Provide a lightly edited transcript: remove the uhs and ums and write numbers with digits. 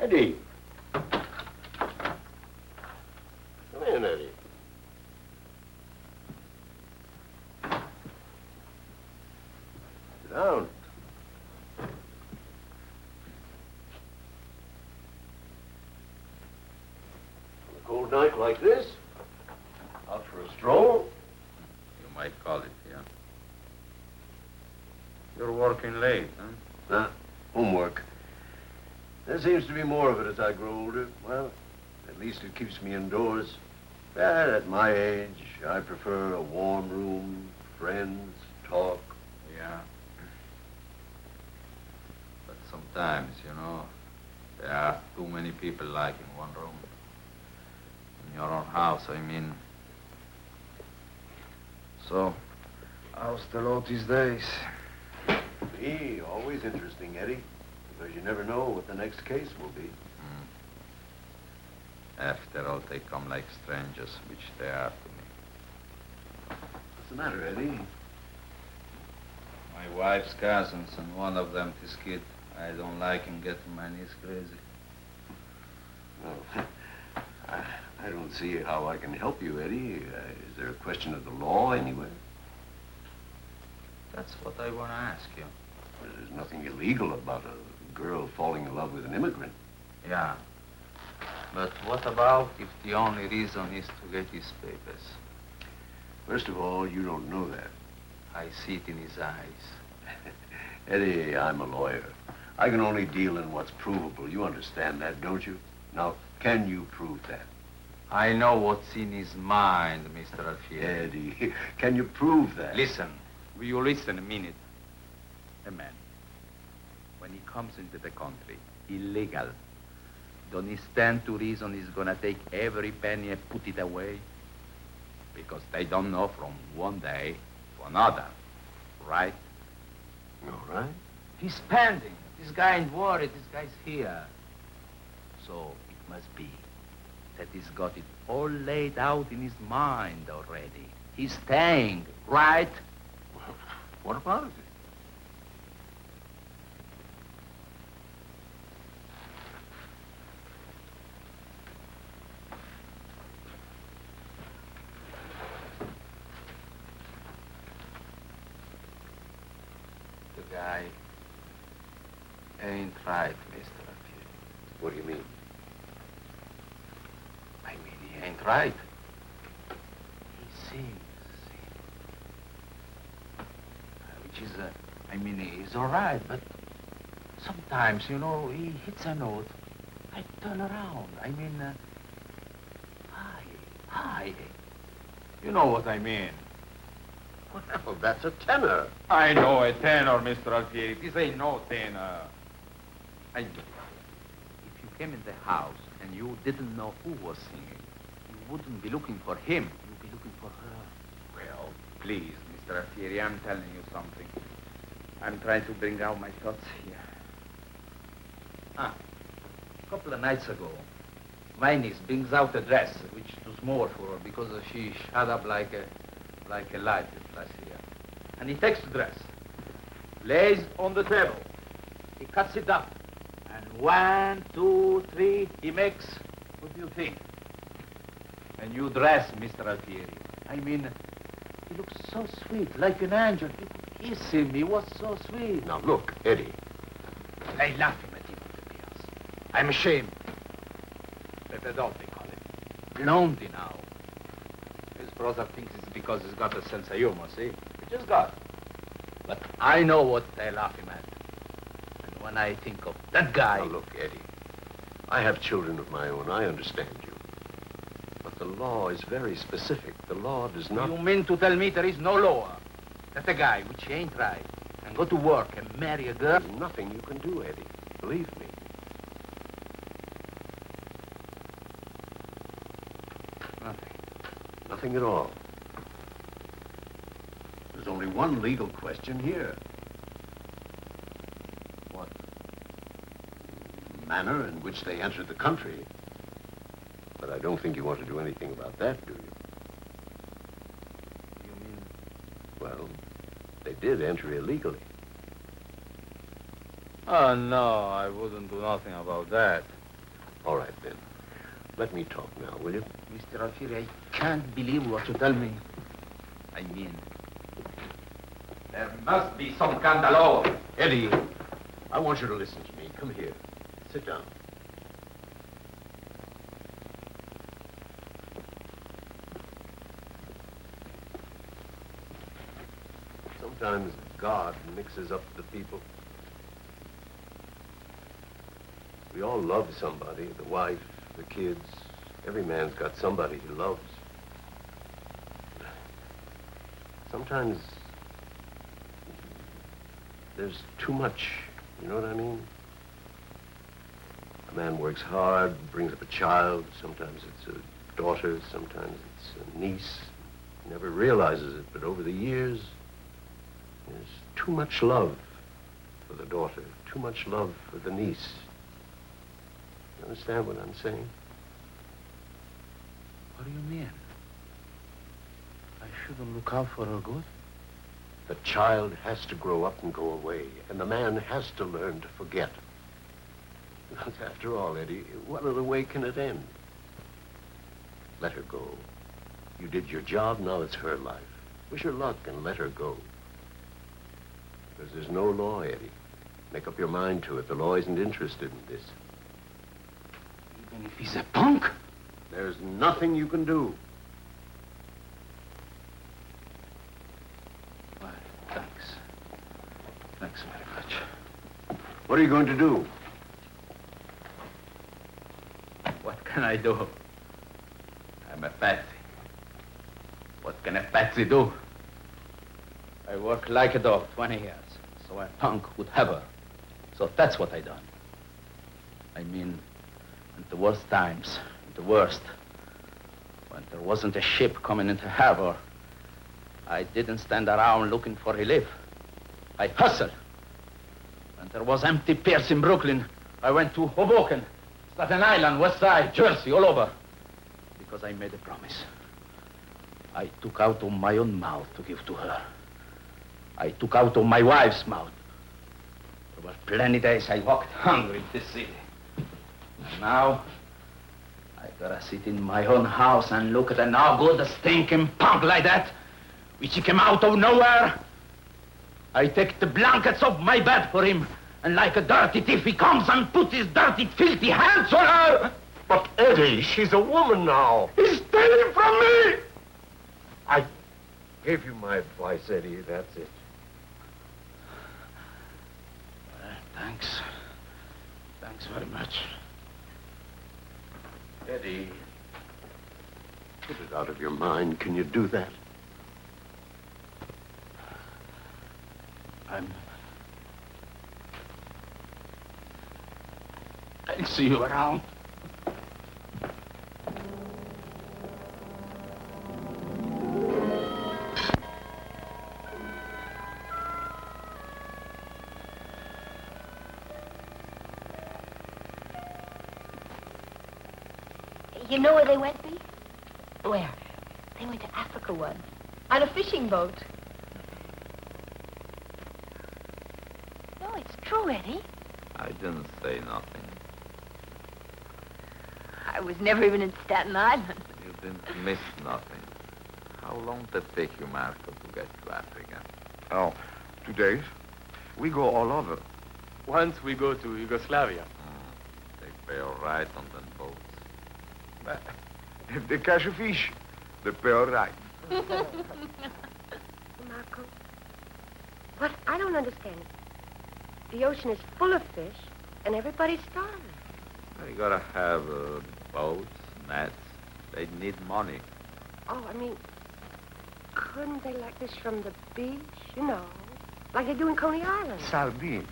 Eddie. Come in, Eddie. Sit down. On a cold night like this, out for a stroll? You might call it, yeah. You're working late, huh? Homework. There seems to be more of it as I grow older. Well, at least it keeps me indoors. But at my age, I prefer a warm room, friends, talk. Yeah. But sometimes, you know, there are too many people like in one room. In your own house, I mean. So, how's the lot these days? Me, always interesting, Eddie, because you never know what the next case will be. After all, they come like strangers, which they are to me. What's the matter, Eddie? My wife's cousins, and one of them, this kid, I don't like him getting my niece crazy. Well, I don't see how I can help you, Eddie. Is there a question of the law anywhere? That's what I want to ask you. Well, there's nothing illegal about a girl falling in love with an immigrant. Yeah. But what about if the only reason is to get his papers? First of all, you don't know that. I see it in his eyes. Eddie, I'm a lawyer. I can only deal in what's provable. You understand that, don't you? Now, can you prove that? I know what's in his mind, Mr. Alfieri. Eddie, can you prove that? Listen. Will you listen a minute? A man, when he comes into the country, illegal, don't he stand to reason he's gonna take every penny and put it away? Because they don't know from one day to another, right? All right. He's spending. This guy ain't worried. This guy's here. So it must be that he's got it all laid out in his mind already. He's staying, right? What about it? The guy ain't right, Mr. Alfieri. What do you mean? I mean, he ain't right. He seems. He's all right, but sometimes, you know, he hits a note. I turn around. Hi. You know what I mean. Well, that's a tenor. I know a tenor, Mr. Alfieri. This ain't no tenor. If you came in the house and you didn't know who was singing, you wouldn't be looking for him. You'd be looking for her. Well, please, Mr. Alfieri, I'm telling you something. I'm trying to bring out my thoughts here. A couple of nights ago, my niece brings out a dress which is too small for her because she shut up like a light last year. And he takes the dress, lays on the table. He cuts it up. And 1, 2, 3, he makes, what do you think? A new dress, Mr. Alfieri. He looks so sweet, like an angel. He could kiss him. He was so sweet. Now, look, Eddie. They laugh him at him with the beers. I'm ashamed. What they call it. Blondie now. His brother thinks it's because he's got a sense of humor, see? He just got. But I know what they laugh him at. And when I think of that guy... Now, look, Eddie. I have children of my own. I understand you. But the law is very specific. The law does not... You mean to tell me there is no law? That a guy, which ain't right, can go to work and marry a girl? There's nothing you can do, Eddie. Believe me. Nothing. Nothing at all. There's only one legal question here. What? Manner in which they entered the country. But I don't think you want to do anything about that, do you? You mean? Well, they did enter illegally. Oh, no, I wouldn't do nothing about that. All right, then. Let me talk now, will you? Mr. Alfieri, I can't believe what you tell me. I mean, there must be some kind of law. Eddie, I want you to listen to me. Come here. Sit down. Sometimes God mixes up the people. We all love somebody, the wife, the kids. Every man's got somebody he loves. Sometimes there's too much, you know what I mean? A man works hard, brings up a child. Sometimes it's a daughter, sometimes it's a niece. He never realizes it, but over the years, there's too much love for the daughter, too much love for the niece. You understand what I'm saying? What do you mean? I shouldn't look out for her good? The child has to grow up and go away, and the man has to learn to forget. Because after all, Eddie, what other way can it end? Let her go. You did your job, now it's her life. Wish her luck and let her go. Because there's no law, Eddie. Make up your mind to it. The law isn't interested in this. Even if he's a punk? There's nothing you can do. Well, thanks. Thanks very much. What are you going to do? What can I do? I'm a patsy. What can a patsy do? I work like a dog 20 years, so a punk would have her. So that's what I done. I mean, in the worst times, the worst, when there wasn't a ship coming into harbor, I didn't stand around looking for relief. I hustled. When there was empty piers in Brooklyn, I went to Hoboken, Staten Island, West Side, Jersey, all over. Because I made a promise. I took out of my own mouth to give to her. I took out of my wife's mouth. There were plenty days I walked hungry in this city. And now, I gotta sit in my own house and look at an no-good, stinking punk like that, which he came out of nowhere. I take the blankets off my bed for him, and like a dirty thief, he comes and puts his dirty, filthy hands on her. But, Eddie, she's a woman now. He's stealing from me! I gave you my advice, Eddie. That's it. Thanks. Thanks very much. Eddie, put it out of your mind. Can you do that? I'll see you around. You know where they went, Bee? Where? They went to Africa once. On a fishing boat. No, it's true, Eddie. I didn't say nothing. I was never even in Staten Island. You didn't miss nothing. How long did it take you, Marco, to get to Africa? Oh, 2 days. We go all over. Once we go to Yugoslavia. They pay all right on them boats. If they catch a fish, they pay all right. Marco, what I don't understand is the ocean is full of fish and everybody's starving. They gotta have boats, nets. They need money. Oh, I mean, couldn't they like this from the beach? You know, like they do in Coney Island. Sardines.